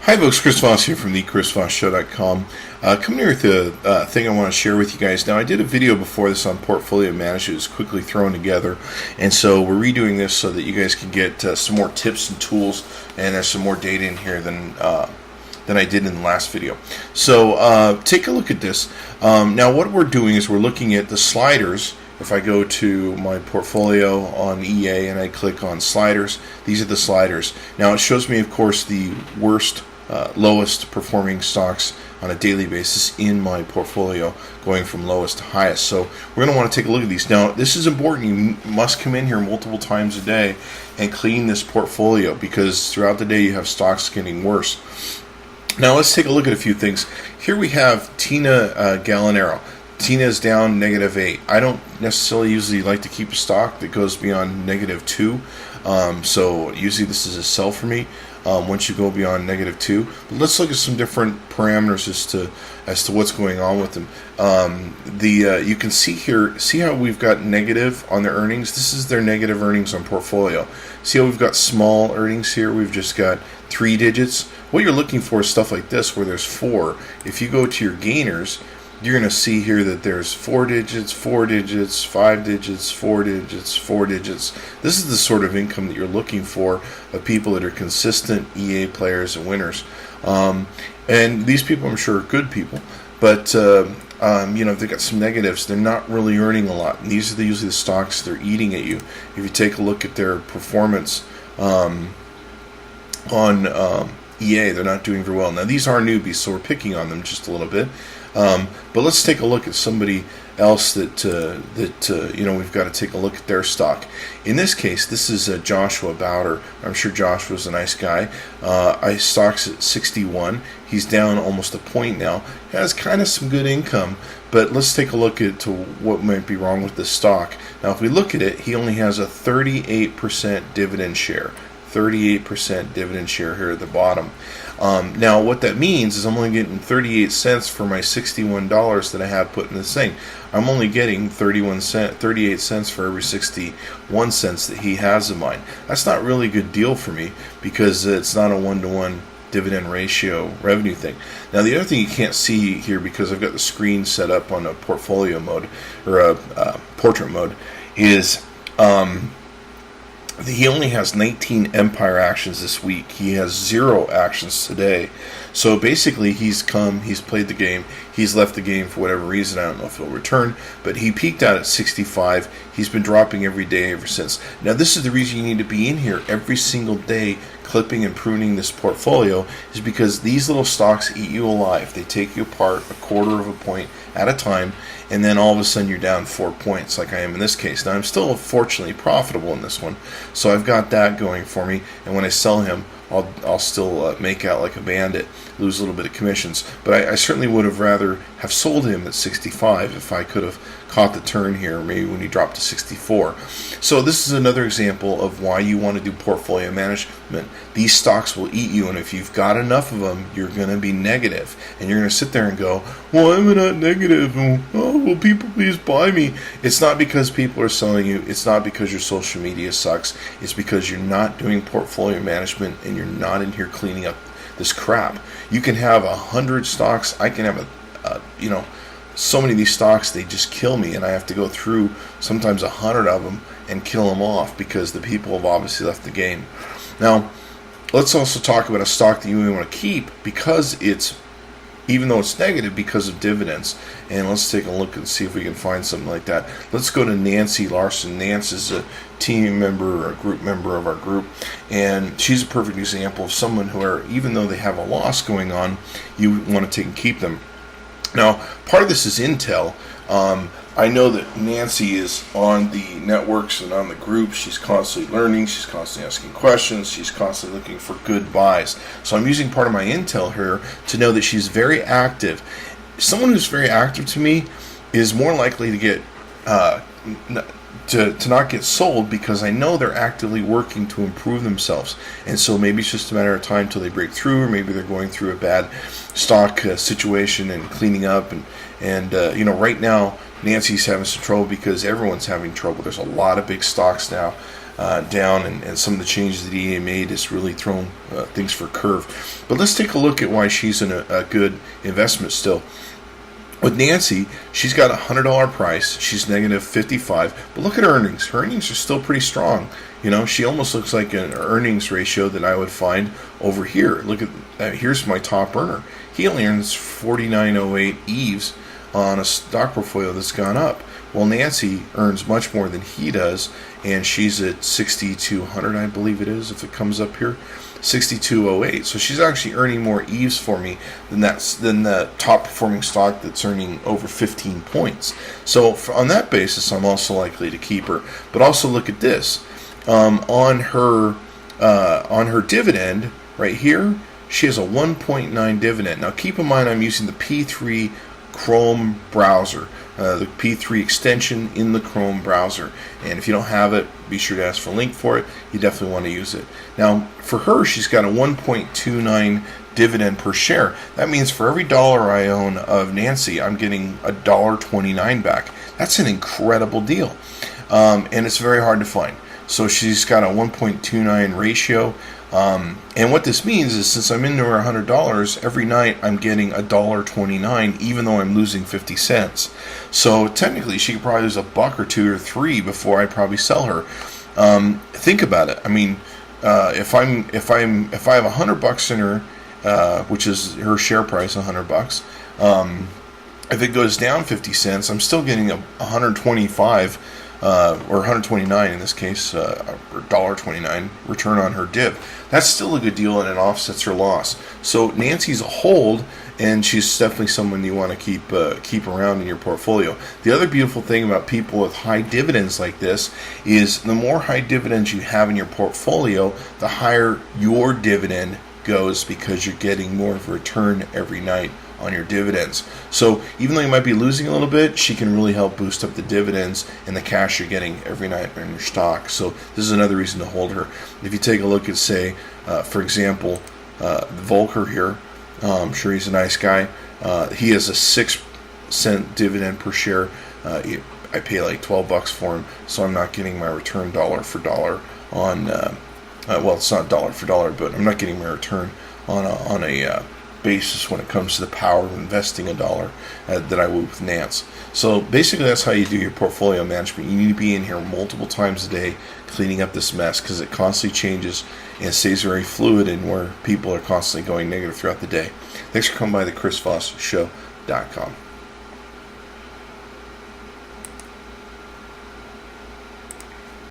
Hi folks, Chris Voss here from the chrisvossshow.com. Coming here with a thing I want to share with you guys. Now, I did a video before this on portfolio management. It was quickly thrown together, and so we're redoing this so that you guys can get some more tips and tools, and there's some more data in here than I did in the last video. So take a look at this. Now, what we're doing is we're looking at the sliders. If I go to my portfolio on EA and I click on sliders, these are the sliders. Now, it shows me, of course, the lowest performing stocks on a daily basis in my portfolio, going from lowest to highest. So we're going to want to take a look at these. Now, this is important. You must come in here multiple times a day and clean this portfolio, because throughout the day you have stocks getting worse. Now, let's take a look at a few things. Here we have Tina Gallinero. Tina is down -8. I don't necessarily usually like to keep a stock that goes beyond -2. So usually this is a sell for me once you go beyond -2. But let's look at some different parameters as to what's going on with them. You can see here, see how we've got negative on their earnings? This is their negative earnings on portfolio. See how we've got small earnings here? We've just got 3 digits. What you're looking for is stuff like this where there's 4. If you go to your gainers, you're going to see here that there's 4 digits, 4 digits, 5 digits, 4 digits, 4 digits. This is the sort of income that you're looking for of people that are consistent EA players and winners. And these people, I'm sure, are good people, but they've got some negatives. They're not really earning a lot. And these are usually the stocks they're eating at you. If you take a look at their performance on EA, they're not doing very well. Now, these are newbies, so we're picking on them just a little bit. But let's take a look at somebody else that we've got to take a look at their stock. In this case, this is Joshua Bowder. I'm sure Joshua's a nice guy. Stock's at 61. He's down almost a point now. He has kind of some good income, but let's take a look at what might be wrong with this stock. Now, if we look at it, he only has a 38% dividend share. 38% dividend share here at the bottom. Now, what that means is I'm only getting 38 cents for my $61 that I have put in this thing. I'm only getting 38 cents for every 61 cents that he has in mine. That's not really a good deal for me, because it's not a 1-to-1 dividend ratio revenue thing. Now, the other thing you can't see here, because I've got the screen set up on a portfolio mode, or a portrait mode, is he only has 19 Empire actions this week. He has 0 actions today. So basically, he's played the game, he's left the game for whatever reason. I don't know if he'll return, but he peaked out at 65. He's been dropping every day ever since. Now, this is the reason you need to be in here every single day, clipping and pruning this portfolio, is because these little stocks eat you alive. They take you apart a quarter of a point at a time, and then all of a sudden you're down 4 points, like I am in this case. Now, I'm still fortunately profitable in this one, so I've got that going for me, and when I sell him, I'll still make out like a bandit, lose a little bit of commissions. But I certainly would have rather have sold him at 65 if I could have caught the turn here, maybe when he dropped to 64. So this is another example of why you want to do portfolio management. These stocks will eat you, and if you've got enough of them, you're going to be negative. And you're going to sit there and go, well, I'm not negative. Oh, will people please buy me? It's not because people are selling you. It's not because your social media sucks. It's because you're not doing portfolio management, and you're not in here cleaning up this crap. You can have 100 stocks. I can have so many of these stocks, they just kill me, and I have to go through sometimes 100 of them and kill them off because the people have obviously left the game. Now, let's also talk about a stock that you may want to keep, because even though it's negative, because of dividends. And let's take a look and see if we can find something like that. Let's go to Nancy Larson. Nancy is a team member or a group member of our group, and she's a perfect example of someone who, even though they have a loss going on, you want to take and keep them. Now, part of this is intel. I know that Nancy is on the networks and on the groups. She's constantly learning. She's constantly asking questions. She's constantly looking for good buys. So I'm using part of my intel here to know that she's very active. Someone who's very active to me is more likely to get to not get sold, because I know they're actively working to improve themselves. And so maybe it's just a matter of time till they break through, or maybe they're going through a bad stock situation and cleaning up. And right now Nancy's having some trouble because everyone's having trouble. There's a lot of big stocks now down, and some of the changes that EA made has really thrown things for a curve. But let's take a look at why she's in a good investment still. With Nancy, she's got a $100 price. She's negative 55. But look at her earnings. Her earnings are still pretty strong. She almost looks like an earnings ratio that I would find over here. Look at here's my top earner. He only earns 49.08 EVEs on a stock portfolio that's gone up. Well, Nancy earns much more than he does, and she's at 6,200, I believe it is, if it comes up here. 62.08. So she's actually earning more EVEs for me than the top performing stock that's earning over 15 points. So on that basis, I'm also likely to keep her. But also look at this. On her dividend right here, she has a 1.9 dividend. Now keep in mind I'm using the P3 Chrome browser, the P3 extension in the Chrome browser. And if you don't have it, be sure to ask for a link for it. You definitely want to use it. Now, for her, she's got a 1.29 dividend per share. That means for every dollar I own of Nancy, I'm getting $1.29 back. That's an incredible deal. And it's very hard to find. So she's got a 1.29 ratio. And what this means is since I'm into her $100, every night I'm getting $1.29, even though I'm losing 50 cents. So technically she could probably lose $1 or $2 or $3 before I'd probably sell her. Think about it. I mean, if I have $100 in her, which is her share price, $100, if it goes down 50 cents, I'm still getting a 125 or 129 in this case, or $1.29 return on her div. That's still a good deal, and it offsets her loss. So Nancy's a hold, and she's definitely someone you want to keep around in your portfolio. The other beautiful thing about people with high dividends like this is the more high dividends you have in your portfolio, the higher your dividend goes because you're getting more of a return every night on your dividends. So even though you might be losing a little bit, she can really help boost up the dividends and the cash you're getting every night in your stock. So this is another reason to hold her. If you take a look at, say, for example, Volker here, I'm sure he's a nice guy. He has a 6-cent dividend per share. I pay like $12 for him, so I'm not getting my return dollar for dollar on. Well, it's not dollar for dollar, but I'm not getting my return on a basis when it comes to the power of investing a dollar that I would with Nance. So basically that's how you do your portfolio management. You need to be in here multiple times a day cleaning up this mess because it constantly changes and stays very fluid and where people are constantly going negative throughout the day. Thanks for coming by the ChrisVossShow.com.